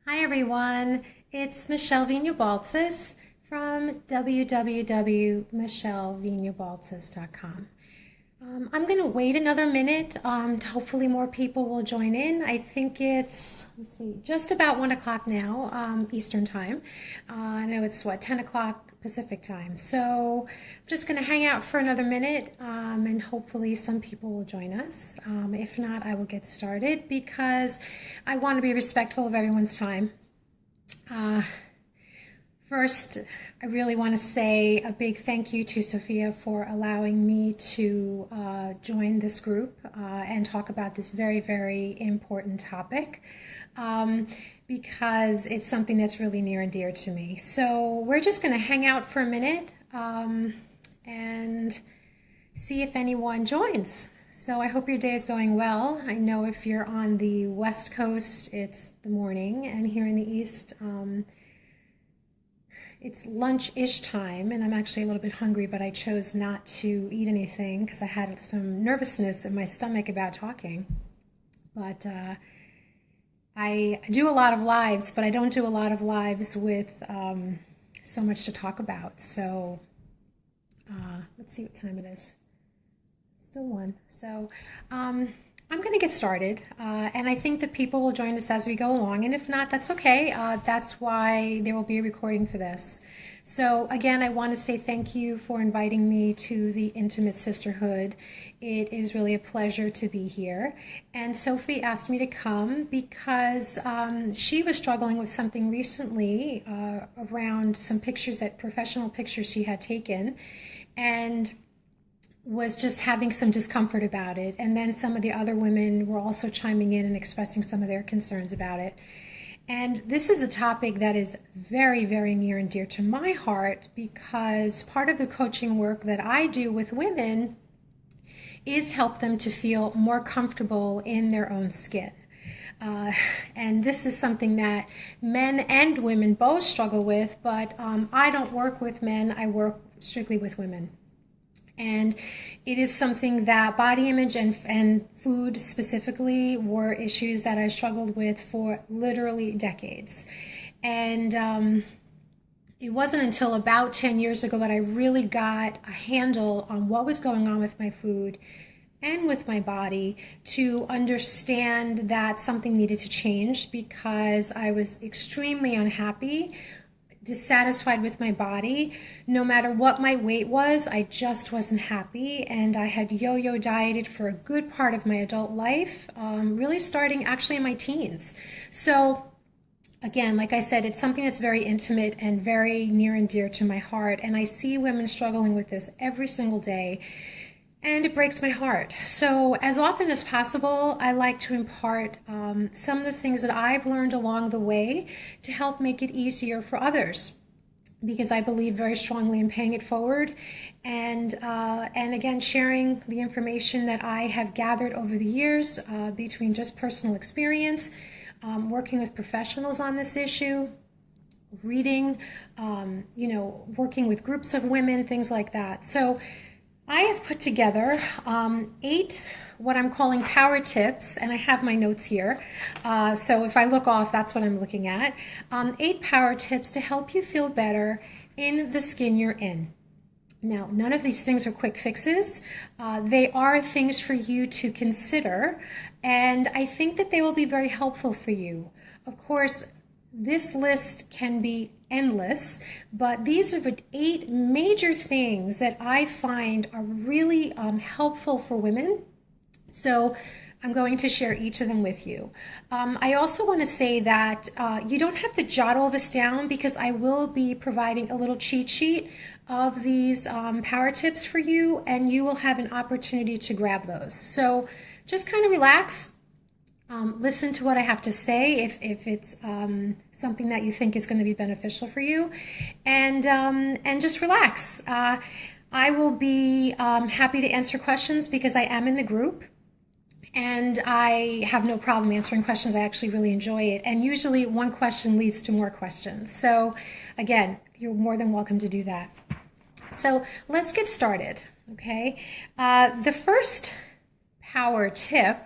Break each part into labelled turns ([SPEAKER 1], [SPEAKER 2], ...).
[SPEAKER 1] Hi everyone, it's Michelle Vina-Baltsas from www.michellevinabaltsas.com. I'm going to wait another minute. Hopefully more people will join in. I think it's, let's see, just about 1 o'clock now, Eastern time. I know it's 10 o'clock Pacific time. So I'm just going to hang out for another minute and hopefully some people will join us. If not, I will get started because I want to be respectful of everyone's time. First, I really want to say a big thank you to Sophia for allowing me to join this group and talk about this very, very important topic because it's something that's really near and dear to me. So we're just going to hang out for a minute and see if anyone joins. So I hope your day is going well. I know if you're on the West Coast, it's the morning, and here in the East, it's lunch-ish time, and I'm actually a little bit hungry, but I chose not to eat anything because I had some nervousness in my stomach about talking. But I do a lot of lives, but I don't do a lot of lives with so much to talk about. So let's see what time it is. Still 1. So I'm going to get started, and I think that people will join us as we go along, and if not, that's okay. That's why there will be a recording for this. So again, I want to say thank you for inviting me to the Intimate Sisterhood. It is really a pleasure to be here, and Sophie asked me to come because she was struggling with something recently around some pictures, professional pictures she had taken, and was just having some discomfort about it. And then some of the other women were also chiming in and expressing some of their concerns about it. And this is a topic that is very, very near and dear to my heart because part of the coaching work that I do with women is help them to feel more comfortable in their own skin. And this is something that men and women both struggle with, but I don't work with men, I work strictly with women. And it is something that body image and food specifically were issues that I struggled with for literally decades. And it wasn't until about 10 years ago that I really got a handle on what was going on with my food and with my body to understand that something needed to change because I was extremely unhappy, dissatisfied with my body. No matter what my weight was, I just wasn't happy, and I had yo-yo dieted for a good part of my adult life, really starting actually in my teens. So again, like I said, it's something that's very intimate and very near and dear to my heart, and I see women struggling with this every single day, and it breaks my heart. So as often as possible, I like to impart some of the things that I've learned along the way to help make it easier for others, because I believe very strongly in paying it forward and again, sharing the information that I have gathered over the years between just personal experience, working with professionals on this issue, reading, working with groups of women, things like that. So I have put together 8 what I'm calling power tips, and I have my notes here. So if I look off, that's what I'm looking at. 8 power tips to help you feel better in the skin you're in. Now, none of these things are quick fixes. They are things for you to consider, and I think that they will be very helpful for you. Of course, this list can be endless, but these are the 8 major things that I find are really helpful for women. So I'm going to share each of them with you. I also want to say that you don't have to jot all this down because I will be providing a little cheat sheet of these power tips for you, and you will have an opportunity to grab those. So just kind of relax. Listen to what I have to say if it's something that you think is going to be beneficial for you, and just relax. I will be happy to answer questions because I am in the group, and I have no problem answering questions. I actually really enjoy it, and usually one question leads to more questions. So again, you're more than welcome to do that. So let's get started, okay? The first power tip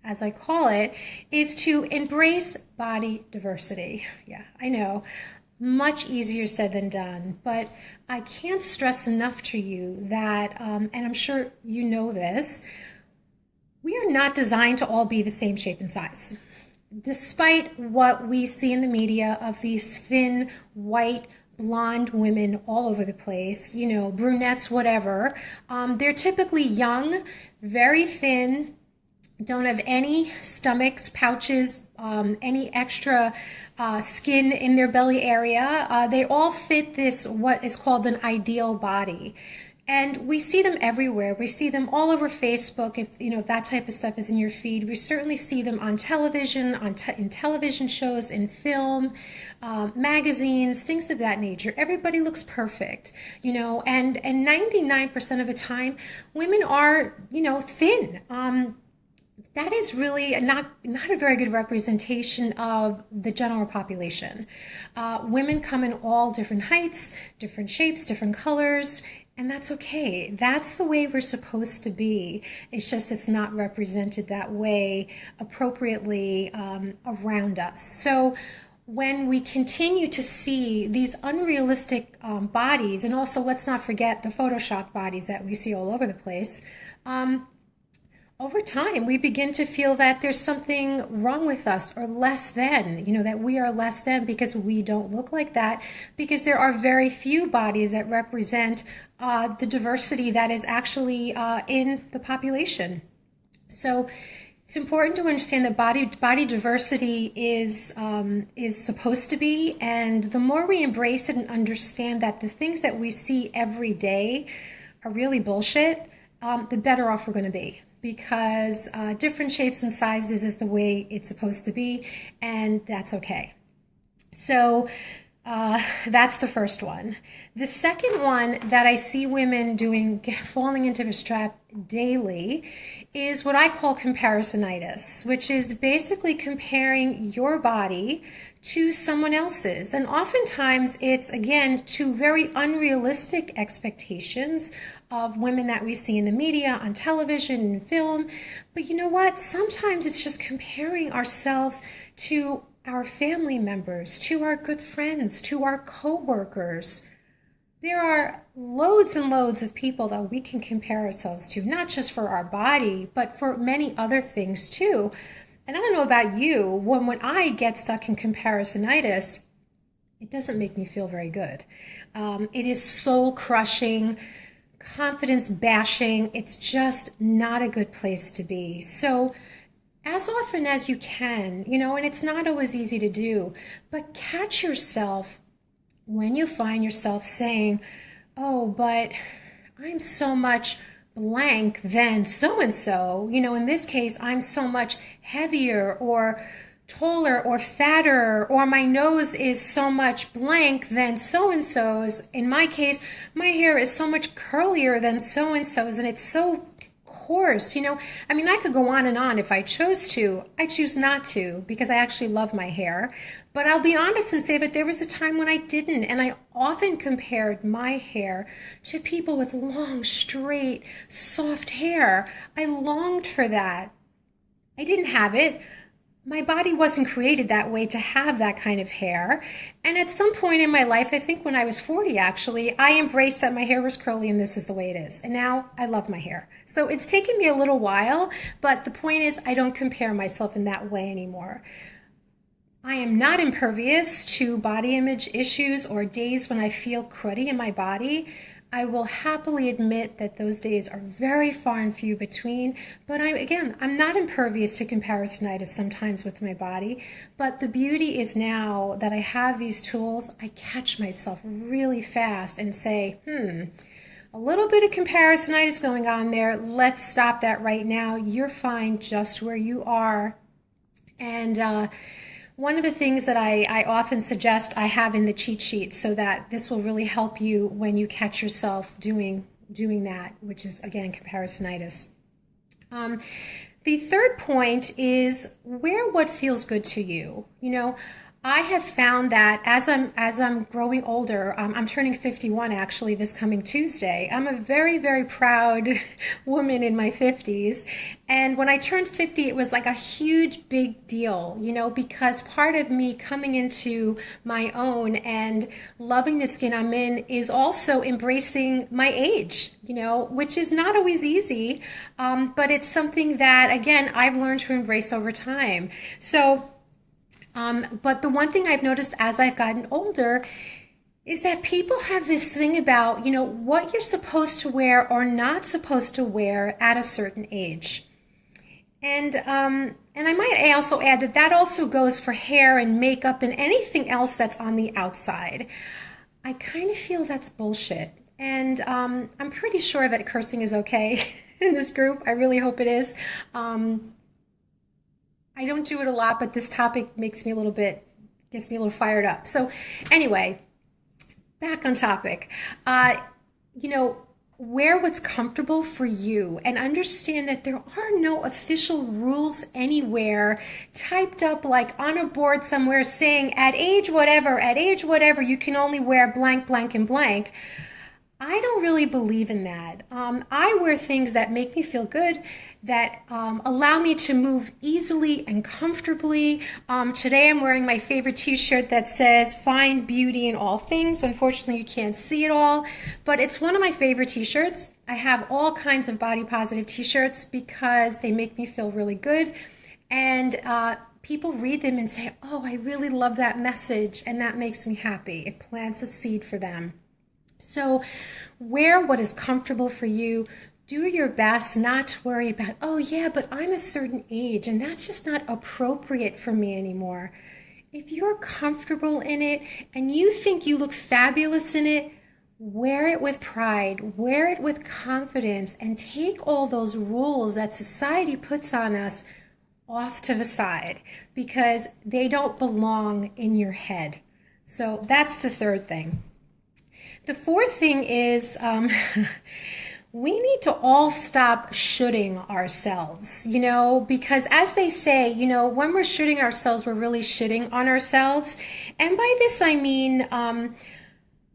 [SPEAKER 1] as I call it, is to embrace body diversity. Yeah, I know, much easier said than done, but I can't stress enough to you that, and I'm sure you know this, we are not designed to all be the same shape and size. Despite what we see in the media of these thin, white, blonde women all over the place, you know, brunettes, whatever, they're typically young, very thin, don't have any stomachs, pouches, any extra skin in their belly area. They all fit this, what is called an ideal body. And we see them everywhere. We see them all over Facebook. If you know that type of stuff is in your feed, we certainly see them on television, in television shows, in film, magazines, things of that nature. Everybody looks perfect, you know, and 99% of the time, women are, you know, thin. That is really not a very good representation of the general population. Women come in all different heights, different shapes, different colors, and that's okay. That's the way we're supposed to be. It's just it's not represented that way appropriately around us. So when we continue to see these unrealistic bodies, and also let's not forget the Photoshop bodies that we see all over the place, over time, we begin to feel that there's something wrong with us or less than, you know, that we are less than because we don't look like that, because there are very few bodies that represent the diversity that is actually in the population. So it's important to understand that body diversity is supposed to be, and the more we embrace it and understand that the things that we see every day are really bullshit, the better off we're going to be. Because different shapes and sizes is the way it's supposed to be, and that's okay. So that's the first one. The second one that I see women doing, falling into this trap daily, is what I call comparisonitis, which is basically comparing your body to someone else's. And oftentimes it's, again, to very unrealistic expectations of women that we see in the media, on television, and film. But you know what? Sometimes it's just comparing ourselves to our family members, to our good friends, to our co-workers. There are loads and loads of people that we can compare ourselves to, not just for our body, but for many other things too. And I don't know about you, when I get stuck in comparisonitis, it doesn't make me feel very good. It is soul crushing, confidence bashing. It's just not a good place to be. So as often as you can, you know, and it's not always easy to do, but catch yourself when you find yourself saying, oh, but I'm so much blank than so-and-so. You know, in this case, I'm so much heavier or taller or fatter, or my nose is so much blank than so-and-so's. In my case, my hair is so much curlier than so-and-so's, and it's so coarse. You know, I mean, I could go on and on if I chose to. I choose not to because I actually love my hair. But I'll be honest and say that there was a time when I didn't, and I often compared my hair to people with long, straight, soft hair. I longed for that. I didn't have it. My body wasn't created that way to have that kind of hair. And at some point in my life, I think when I was 40 actually, I embraced that my hair was curly and this is the way it is. And now I love my hair. So it's taken me a little while, but the point is I don't compare myself in that way anymore. I am not impervious to body image issues or days when I feel cruddy in my body. I will happily admit that those days are very far and few between, but I'm not impervious to comparisonitis sometimes with my body, but the beauty is now that I have these tools, I catch myself really fast and say, a little bit of comparisonitis going on there, let's stop that right now. You're fine just where you are. And one of the things that I often suggest I have in the cheat sheet so that this will really help you when you catch yourself doing that, which is, again, comparisonitis. The third point is wear what feels good to you. You know, I have found that as I'm growing older, I'm turning 51 actually this coming Tuesday. I'm a very, very proud woman in my 50s. And when I turned 50, it was like a huge big deal, because part of me coming into my own and loving the skin I'm in is also embracing my age, which is not always easy. But it's something that, again, I've learned to embrace over time. So but the one thing I've noticed as I've gotten older is that people have this thing about, what you're supposed to wear or not supposed to wear at a certain age. And I might also add that that also goes for hair and makeup and anything else that's on the outside. I kind of feel that's bullshit. And I'm pretty sure that cursing is okay in this group. I really hope it is. I don't do it a lot, but this topic gets me a little fired up. So anyway, back on topic. Wear what's comfortable for you and understand that there are no official rules anywhere typed up like on a board somewhere saying at age whatever, you can only wear blank, blank, and blank. I don't really believe in that. I wear things that make me feel good, that allow me to move easily and comfortably. Today I'm wearing my favorite t-shirt that says "Find beauty in all things." Unfortunately, you can't see it all, but it's one of my favorite t-shirts. I have all kinds of body positive t-shirts because they make me feel really good. And people read them and say, "Oh, I really love that message," and that makes me happy. It plants a seed for them. So wear what is comfortable for you. Do your best not to worry about, oh yeah, but I'm a certain age and that's just not appropriate for me anymore. If you're comfortable in it and you think you look fabulous in it, wear it with pride, wear it with confidence, and take all those rules that society puts on us off to the side because they don't belong in your head. So that's the third thing. The fourth thing is we need to all stop shoulding ourselves, because as they say, when we're shoulding ourselves, we're really shitting on ourselves. And by this, I mean, a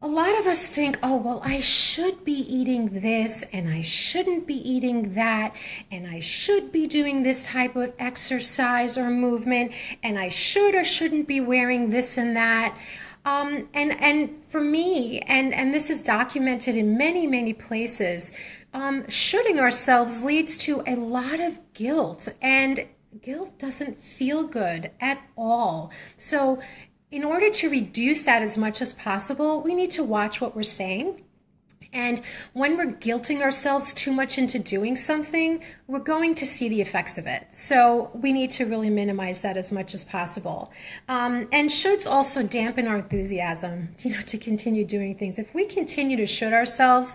[SPEAKER 1] lot of us think, oh, well, I should be eating this and I shouldn't be eating that, and I should be doing this type of exercise or movement, and I should or shouldn't be wearing this and that. And for me, and this is documented in many, many places, shoulding ourselves leads to a lot of guilt, and guilt doesn't feel good at all. So in order to reduce that as much as possible, we need to watch what we're saying. And when we're guilting ourselves too much into doing something, we're going to see the effects of it. So we need to really minimize that as much as possible. And shoulds also dampen our enthusiasm, to continue doing things. If we continue to should ourselves,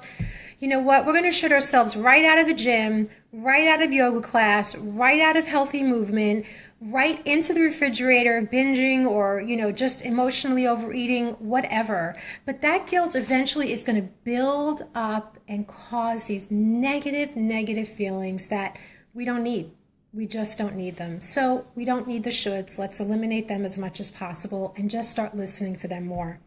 [SPEAKER 1] you know what? We're going to should ourselves right out of the gym, right out of yoga class, right out of healthy movement, right into the refrigerator, binging or, just emotionally overeating, whatever. But that guilt eventually is going to build up and cause these negative feelings that we don't need. We just don't need them. So we don't need the shoulds. Let's eliminate them as much as possible and just start listening for them more.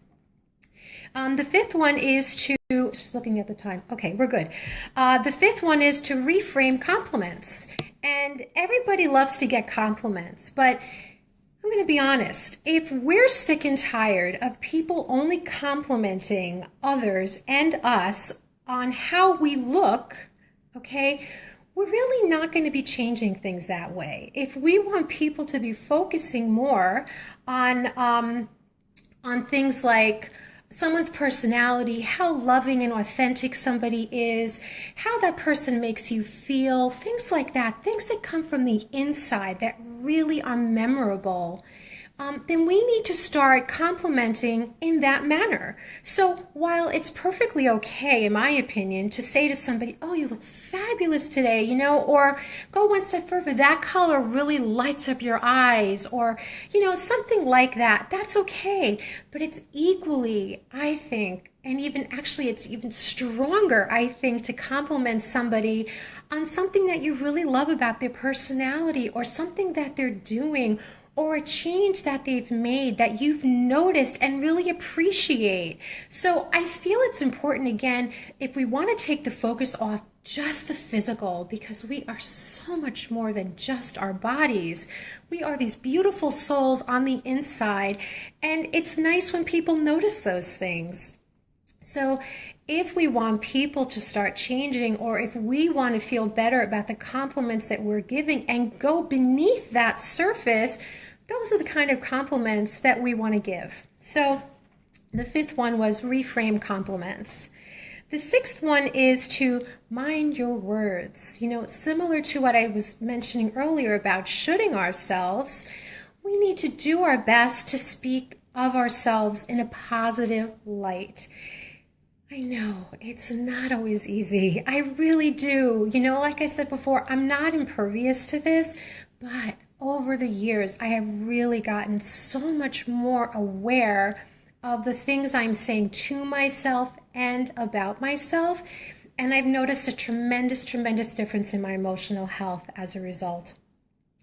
[SPEAKER 1] The fifth one is to, just looking at the time. Okay, we're good. The fifth one is to reframe compliments. And everybody loves to get compliments, but I'm going to be honest. If we're sick and tired of people only complimenting others and us on how we look, okay, we're really not going to be changing things that way. If we want people to be focusing more on things like someone's personality, how loving and authentic somebody is, how that person makes you feel, things like that, things that come from the inside that really are memorable, then we need to start complimenting in that manner. So while it's perfectly okay, in my opinion, to say to somebody, oh, you look fabulous today, or go one step further, that color really lights up your eyes, or, something like that, that's okay. But it's equally, I think, and it's even stronger, I think, to compliment somebody on something that you really love about their personality or something that they're doing or a change that they've made that you've noticed and really appreciate. So I feel it's important, again, if we want to take the focus off just the physical, because we are so much more than just our bodies. We are these beautiful souls on the inside, and it's nice when people notice those things. So if we want people to start changing, or if we want to feel better about the compliments that we're giving and go beneath that surface, those are the kind of compliments that we want to give. So the fifth one was reframe compliments. The sixth one is to mind your words. Similar to what I was mentioning earlier about shoulding ourselves, we need to do our best to speak of ourselves in a positive light. I know it's not always easy. I really do. Like I said before, I'm not impervious to this, but over the years, I have really gotten so much more aware of the things I'm saying to myself and about myself. And I've noticed a tremendous, tremendous difference in my emotional health as a result.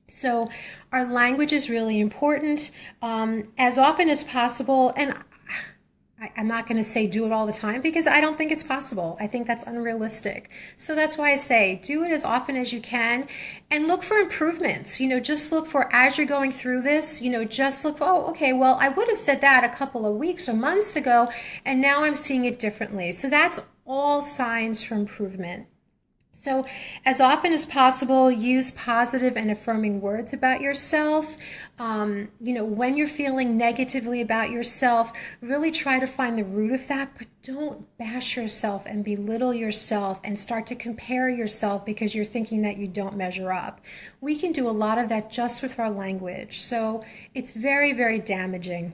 [SPEAKER 1] So our language is really important. As often as possible, and I'm not going to say do it all the time because I don't think it's possible. I think that's unrealistic. So that's why I say do it as often as you can and look for improvements. Just look for, as you're going through this, just look for, oh, okay, well, I would have said that a couple of weeks or months ago, and now I'm seeing it differently. So that's all signs for improvement. So as often as possible, use positive and affirming words about yourself. When you're feeling negatively about yourself, really try to find the root of that, but don't bash yourself and belittle yourself and start to compare yourself because you're thinking that you don't measure up. We can do a lot of that just with our language. So it's very, very damaging.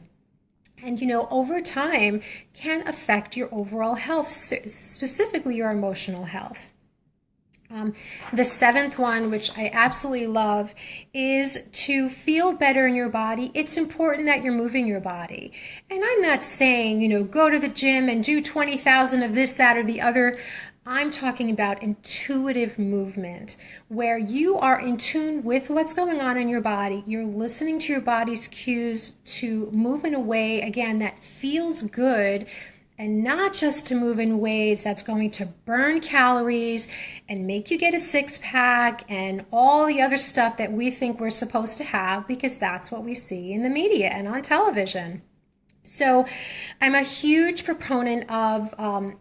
[SPEAKER 1] And, over time can affect your overall health, specifically your emotional health. The seventh one, which I absolutely love, is to feel better in your body. It's important that you're moving your body. And I'm not saying, go to the gym and do 20,000 of this, that, or the other. I'm talking about intuitive movement, where you are in tune with what's going on in your body. You're listening to your body's cues to move in a way, again, that feels good, and not just to move in ways that's going to burn calories and make you get a six-pack and all the other stuff that we think we're supposed to have, because that's what we see in the media and on television. So I'm a huge proponent of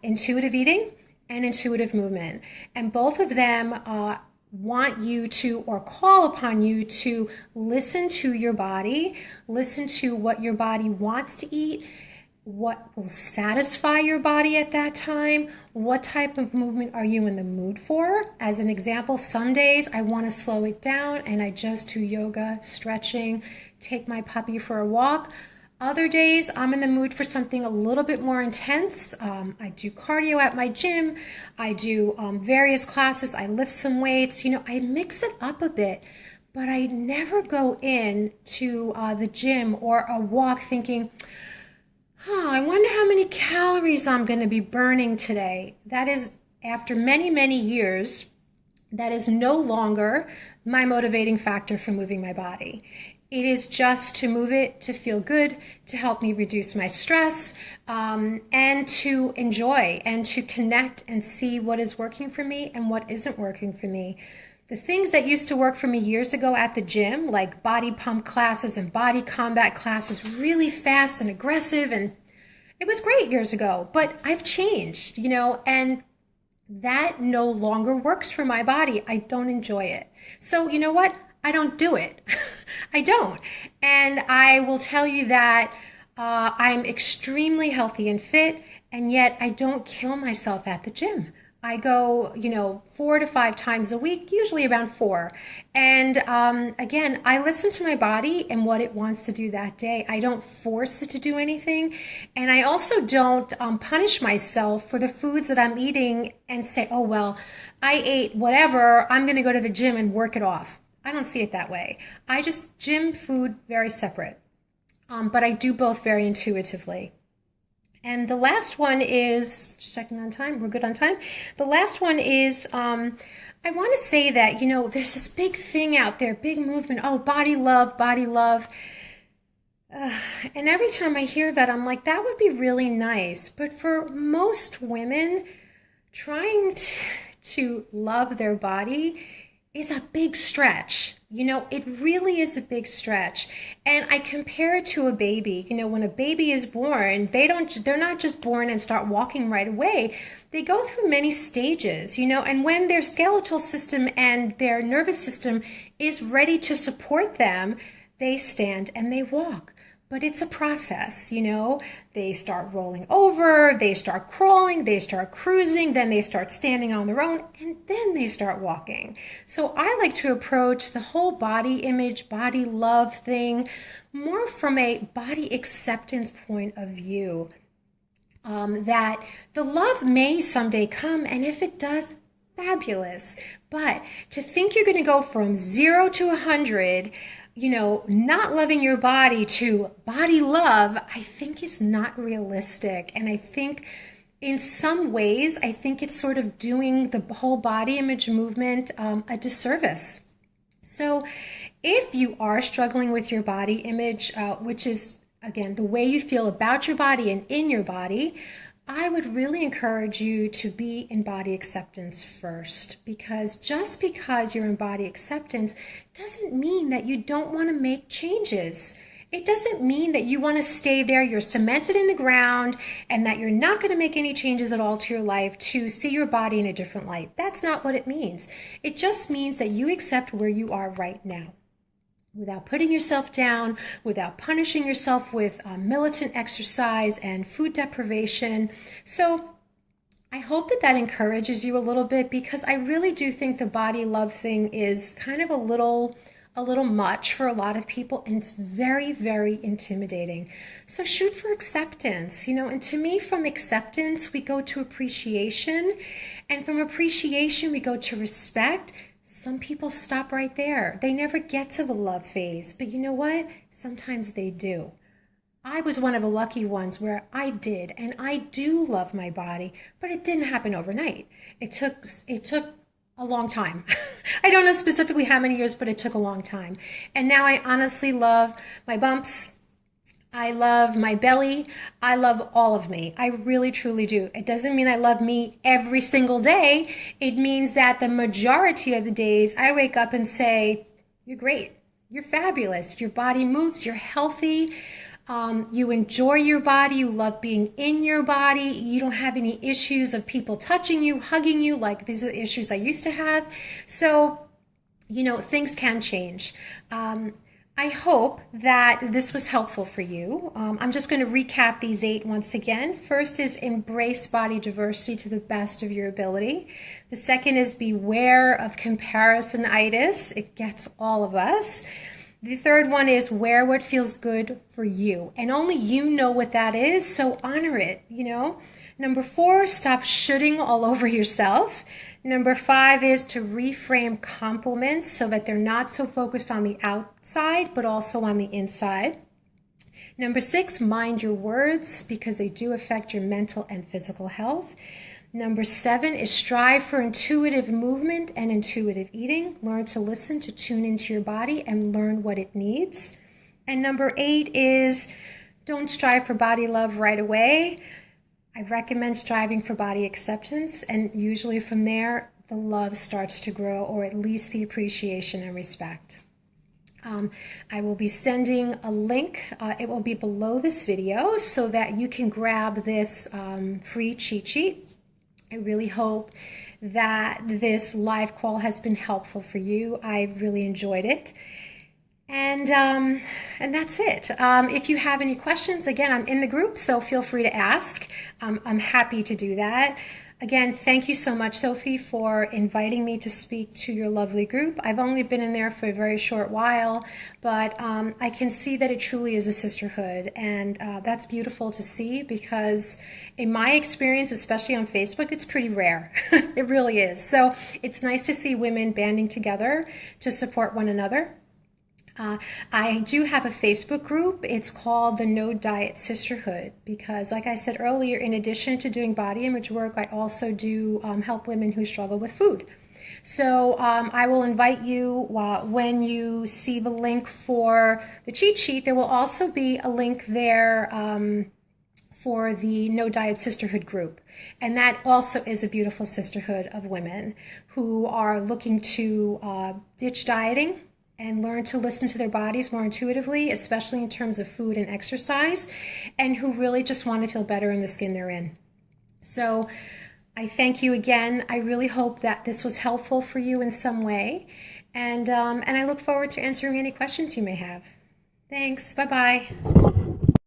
[SPEAKER 1] intuitive eating and intuitive movement. And both of them want you to, or call upon you to, listen to your body, listen to what your body wants to eat, what will satisfy your body at that time, what type of movement are you in the mood for. As an example, some days I want to slow it down and I just do yoga, stretching, take my puppy for a walk. Other days I'm in the mood for something a little bit more intense. I do cardio at my gym, I do various classes, I lift some weights, I mix it up a bit. But I never go in to the gym or a walk thinking, I wonder how many calories I'm going to be burning today. That is, after many, many years, that is no longer my motivating factor for moving my body. It is just to move it, to feel good, to help me reduce my stress, and to enjoy and to connect and see what is working for me and what isn't working for me. The things that used to work for me years ago at the gym, like body pump classes and body combat classes, really fast and aggressive, and it was great years ago, but I've changed, and that no longer works for my body. I don't enjoy it. So you know what? I don't do it. I don't. And I will tell you that I'm extremely healthy and fit, and yet I don't kill myself at the gym. I go, 4 to 5 times a week, usually around 4. And again, I listen to my body and what it wants to do that day. I don't force it to do anything. And I also don't punish myself for the foods that I'm eating and say, oh, well, I ate whatever, I'm going to go to the gym and work it off. I don't see it that way. I just gym food very separate. But I do both very intuitively. And the last one is, checking on time, we're good on time. The last one is, I I want to say that, there's this big thing out there, big movement. Oh, body love, body love. And every time I hear that, I'm like, that would be really nice. But for most women, trying to love their body is a big stretch. It really is a big stretch. And I compare it to a baby. When a baby is born, they're not just born and start walking right away. They go through many stages, and when their skeletal system and their nervous system is ready to support them, they stand and they walk. But it's a process, They start rolling over, they start crawling, they start cruising, then they start standing on their own, and then they start walking. So I like to approach the whole body image, body love thing more from a body acceptance point of view. That the love may someday come, and if it does, fabulous. But to think you're going to go from 0 to 100, not loving your body to body love, I think is not realistic. And I think in some ways, I think it's sort of doing the whole body image movement a disservice. So if you are struggling with your body image, which is, again, the way you feel about your body and in your body, I would really encourage you to be in body acceptance first, because just because you're in body acceptance doesn't mean that you don't want to make changes. It doesn't mean that you want to stay there, you're cemented in the ground, and that you're not going to make any changes at all to your life to see your body in a different light. That's not what it means. It just means that you accept where you are right now, without putting yourself down, without punishing yourself with militant exercise and food deprivation. So I hope that encourages you a little bit, because I really do think the body love thing is kind of a little much for a lot of people, and it's very, very intimidating. So shoot for acceptance, and to me, from acceptance, we go to appreciation, and from appreciation, we go to respect. Some people stop right there. They never get to the love phase. But you know what? Sometimes they do. I was one of the lucky ones where I did, and I do love my body, but it didn't happen overnight. It took a long time. I don't know specifically how many years, but it took a long time. And now I honestly love my bumps. I love my belly. I love all of me. I really, truly do. It doesn't mean I love me every single day. It means that the majority of the days I wake up and say, you're great. You're fabulous. Your body moves. You're healthy. You enjoy your body. You love being in your body. You don't have any issues of people touching you, hugging you, like these are the issues I used to have. So, things can change. I hope that this was helpful for you. I'm just going to recap these 8 once again. First is embrace body diversity to the best of your ability. The second is beware of comparisonitis. It gets all of us. The third one is wear what feels good for you. And only you know what that is, so honor it, Number 4, stop shooting all over yourself. Number 5 is to reframe compliments so that they're not so focused on the outside, but also on the inside. Number 6, mind your words, because they do affect your mental and physical health. Number 7 is strive for intuitive movement and intuitive eating. Learn to listen, to tune into your body and learn what it needs. And number 8 is don't strive for body love right away. I recommend striving for body acceptance, and usually from there, the love starts to grow, or at least the appreciation and respect. I will be sending a link. It will be below this video so that you can grab this free cheat sheet. I really hope that this live call has been helpful for you. I really enjoyed it. And that's it. If you have any questions, again, I'm in the group, so feel free to ask. I'm happy to do that. Again, thank you so much, Sophie, for inviting me to speak to your lovely group. I've only been in there for a very short while, but I can see that it truly is a sisterhood, and that's beautiful to see, because in my experience, especially on Facebook, it's pretty rare. It really is. So it's nice to see women banding together to support one another. I do have a Facebook group. It's called the No Diet Sisterhood, because like I said earlier, in addition to doing body image work, I also do help women who struggle with food. So I will invite you when you see the link for the cheat sheet. There will also be a link there for the No Diet Sisterhood group. And that also is a beautiful sisterhood of women who are looking to ditch dieting and learn to listen to their bodies more intuitively, especially in terms of food and exercise, and who really just want to feel better in the skin they're in. So I thank you again. I really hope that this was helpful for you in some way. And I look forward to answering any questions you may have. Thanks. Bye-bye.